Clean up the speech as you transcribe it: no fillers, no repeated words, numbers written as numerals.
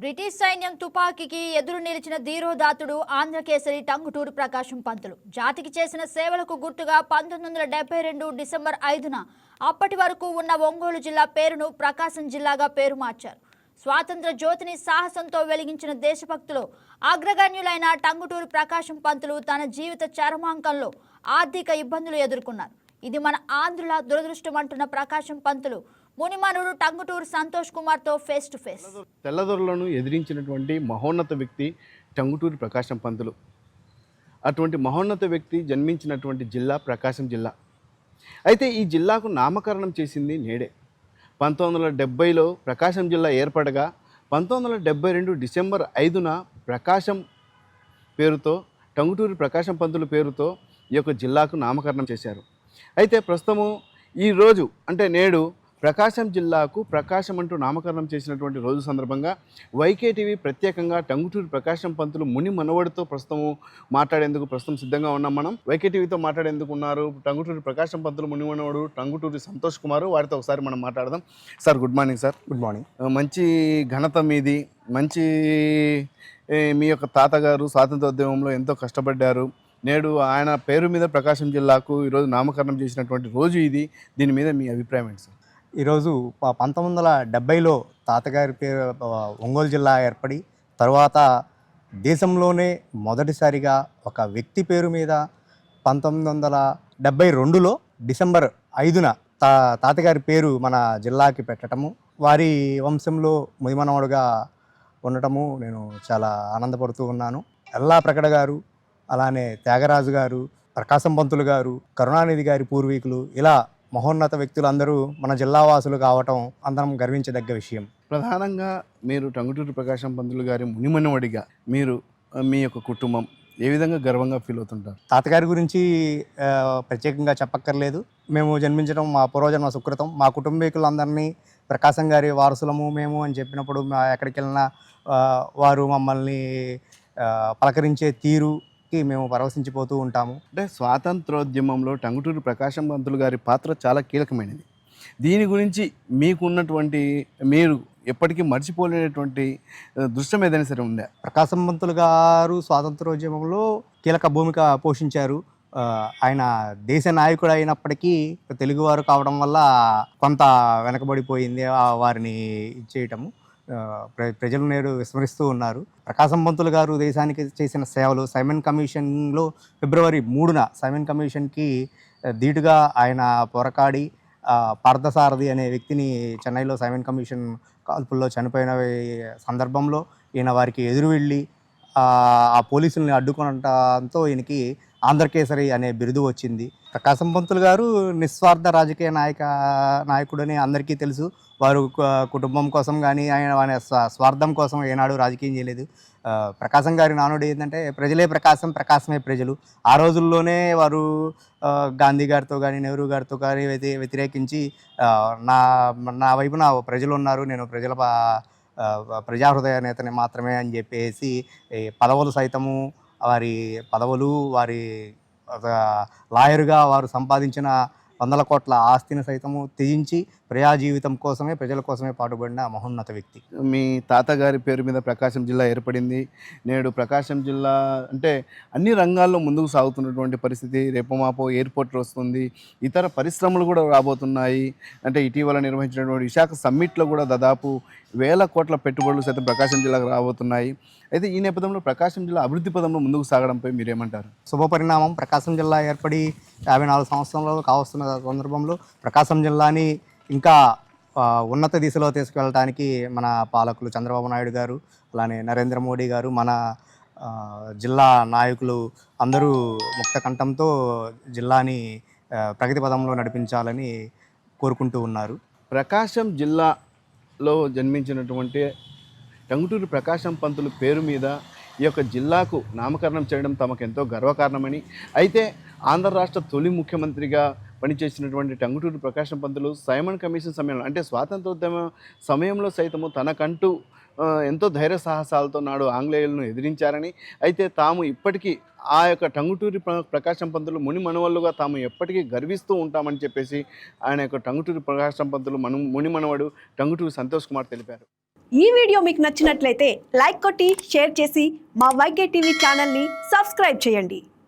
British సైన్యం తుపాకీకి ఎదురు నిలిచిన ధీరోదాతుడు ఆంధ్రకేసరి టంగుటూరి ప్రకాశం పంతులు జాతికి చేసిన సేవలకు గుర్తుగా 1972 డిసెంబర్ 5న అప్పటి వరకు ఉన్న ఒంగోలు జిల్లా పేరును ప్రకాశం జిల్లాగా పేరు మార్చారు. స్వాతంత్ర జ్యోతిని సాహసంతో వెలిగించిన దేశభక్తులు అగ్రగణ్యులైన టంగుటూరి ప్రకాశం పంతులు తన జీవిత చరమాంకంలో ఆర్థిక ఇబ్బందులు ఎదుర్కొన్నారు. ఇది మన ఆంధ్రుల దురదృష్టం అంటున్న ప్రకాశం పంతులు మునిమనుడు టంగుటూరి సంతోష్ కుమార్తో ఫేస్ టు ఫేస్. తెల్లదొరలను ఎదిరించినటువంటి మహోన్నత వ్యక్తి టంగుటూరి ప్రకాశం పంతులు. అటువంటి మహోన్నత వ్యక్తి జన్మించినటువంటి జిల్లా ప్రకాశం జిల్లా. అయితే ఈ జిల్లాకు నామకరణం చేసింది నేడే. 1970లో ప్రకాశం జిల్లా ఏర్పడగా 1972 డిసెంబర్ 5న ప్రకాశం పేరుతో టంగుటూరి ప్రకాశం పంతులు పేరుతో ఈ యొక్క జిల్లాకు నామకరణం చేశారు. అయితే ప్రస్తుతము ఈరోజు అంటే నేడు ప్రకాశం జిల్లాకు ప్రకాశం అంటూ నామకరణం చేసినటువంటి రోజు సందర్భంగా వైకేటీవీ ప్రత్యేకంగా టంగుటూరి ప్రకాశం పంతులు ముని మనవడితో ప్రస్తుతం సిద్ధంగా ఉన్నాం. మనం వైకేటీవీతో మాట్లాడేందుకు ఉన్నారు టంగుటూరి ప్రకాశం పంతులు ముని మనవడు టంగుటూరి సంతోష్ కుమార్. వారితో ఒకసారి మనం మాట్లాడదాం. Sir good morning. Sir good morning. మంచి ఘనత మీది. మంచి మీ యొక్క తాతగారు స్వాతంత్రోద్యమంలో ఎంతో కష్టపడ్డారు. నేడు ఆయన పేరు మీద ప్రకాశం జిల్లాకు ఈరోజు నామకరణం చేసినటువంటి రోజు ఇది. దీని మీద మీ అభిప్రాయం ఏంటి సార్? ఈరోజు 1970లో తాతగారి పేరు ఒంగోలు జిల్లా ఏర్పడి తర్వాత దేశంలోనే మొదటిసారిగా ఒక వ్యక్తి పేరు మీద 1972లో డిసెంబర్ 5న తాతగారి పేరు మన జిల్లాకి పెట్టడము, వారి వంశంలో మునిమనవడుగా ఉండటము నేను చాలా ఆనందపడుతూ ఉన్నాను. ఎల్లా ప్రకట గారు, అలానే త్యాగరాజు గారు, ప్రకాశం పంతులు గారు, కరుణానిధి గారి పూర్వీకులు, ఇలా మహోన్నత వ్యక్తులు అందరూ మన జిల్లా వాసులు కావటం అందరం గర్వించదగ్గ విషయం. ప్రధానంగా మీరు టంగుటూరి ప్రకాశం పంతులు గారి మునిమనవడిగా మీరు మీ యొక్క కుటుంబం ఏ విధంగా గర్వంగా ఫీల్ అవుతుంటారు? తాతగారి గురించి ప్రత్యేకంగా చెప్పక్కర్లేదు. మేము జన్మించడం మా పూర్వజన్మ సుకృతం. మా కుటుంబీకులందరినీ ప్రకాశం గారి వారసులము మేము అని చెప్పినప్పుడు ఎక్కడికి వెళ్ళినా వారు మమ్మల్ని పలకరించే తీరుకి మేము పరవశించిపోతూ ఉంటాము. అంటే స్వాతంత్రోద్యమంలో టంగుటూరి ప్రకాశం పంతులు గారి పాత్ర చాలా కీలకమైనది. దీని గురించి మీకున్నటువంటి మీరు ఎప్పటికీ మర్చిపోలేనటువంటి దృశ్యం ఏదైనా సరే ఉందా? ప్రకాశం పంతులు గారు స్వాతంత్రోద్యమంలో కీలక భూమిక పోషించారు. ఆయన దేశ నాయకుడు అయినప్పటికీ తెలుగువారు కావడం వల్ల కొంత వెనకబడిపోయింది వారిని ఇచ్చేయటము. ప్రజలు నేడు విస్మరిస్తూ ఉన్నారు. ప్రకాశం పంతులు గారు దేశానికి చేసిన సేవలు సైమన్ కమిషన్లో ఫిబ్రవరి 3న సైమన్ కమిషన్కి ధీటుగా ఆయన పోరాడి పార్థసారథి అనే వ్యక్తిని చెన్నైలో సైమన్ కమిషన్ కాల్పుల్లో చనిపోయిన సందర్భంలో ఈయన వారికి ఎదురు వెళ్ళి ఆ పోలీసుల్ని అడ్డుకోవడంతో ఈయనకి ఆంధ్రకేసరి అనే బిరుదు వచ్చింది. ప్రకాశం పంతులు గారు నిస్వార్థ రాజకీయ నాయకుడని అందరికీ తెలుసు. వారు కుటుంబం కోసం కానీ ఆయన స్వార్థం కోసం ఏనాడు రాజకీయం చేయలేదు. ప్రకాశం గారి నానుడు ఏంటంటే ప్రజలే ప్రకాశం, ప్రకాశమే ప్రజలు. ఆ రోజుల్లోనే వారు గాంధీ గారితో కానీ నెహ్రూ గారితో కానీ వ్యతిరేకించి నా వైపున ప్రజలు ఉన్నారు, నేను ప్రజాహృదయ నేతని మాత్రమే అని చెప్పేసి పదవులు సైతము వారి లాయరుగా వారు సంపాదించిన 100 కోట్ల ఆస్తిని సైతము త్యజించి ప్రజా జీవితం కోసమే ప్రజల కోసమే పాటుపడిన మహోన్నత వ్యక్తి. మీ తాతగారి పేరు మీద ప్రకాశం జిల్లా ఏర్పడింది. నేడు ప్రకాశం జిల్లా అంటే అన్ని రంగాల్లో ముందుకు సాగుతున్నటువంటి పరిస్థితి. రేపమాపో ఎయిర్పోర్ట్ వస్తుంది, ఇతర పరిశ్రమలు కూడా రాబోతున్నాయి. అంటే ఇటీవల నిర్వహించినటువంటి విశాఖ సమ్మిట్లో కూడా దాదాపు 1000 కోట్ల పెట్టుబడులు సైతం ప్రకాశం జిల్లాకు రాబోతున్నాయి. అయితే ఈ నేపథ్యంలో ప్రకాశం జిల్లా అభివృద్ధి పదంలో ముందుకు సాగడంపై మీరేమంటారు? శుభపరిణామం. ప్రకాశం జిల్లా ఏర్పడి 54 సంవత్సరాలు కావస్తున్న సందర్భంలో ప్రకాశం జిల్లాని ఇంకా ఉన్నత దిశలో తీసుకువెళ్ళడానికి మన పాలకులు చంద్రబాబు నాయుడు గారు, అలానే నరేంద్ర మోడీ గారు, మన జిల్లా నాయకులు అందరూ ముక్త కంఠంతో జిల్లాని ప్రగతి పదంలో నడిపించాలని కోరుకుంటూ ఉన్నారు. ప్రకాశం జిల్లాలో జన్మించినటువంటి టంగుటూరి ప్రకాశం పంతులు పేరు మీద ఈ యొక్క జిల్లాకు నామకరణం చేయడం తమకు ఎంతో గర్వకారణమని, అయితే ఆంధ్ర రాష్ట్ర తొలి ముఖ్యమంత్రిగా పనిచేసినటువంటి టంగుటూరి ప్రకాశం పంతులు సైమన్ కమిషన్ సమయంలో అంటే స్వాతంత్రోద్యమ సమయంలో సైతము తనకంటూ ఎంతో ధైర్య సాహసాలతో నాడు ఆంగ్లేయులను ఎదిరించారని, అయితే తాము ఇప్పటికీ ఆ యొక్క టంగుటూరి ప్రకాశం పంతులు ముని మనవళ్ళుగా తాము ఎప్పటికీ గర్విస్తూ ఉంటామని చెప్పేసి ఆయన యొక్క టంగుటూరి ప్రకాశం పంతులు ముని మనవడు టంగుటూరి సంతోష్ కుమార్ తెలిపారు. ఈ వీడియో మీకు నచ్చినట్లయితే లైక్ కొట్టి షేర్ చేసి మా వైకే టీవీ ఛానల్ని సబ్స్క్రైబ్ చేయండి.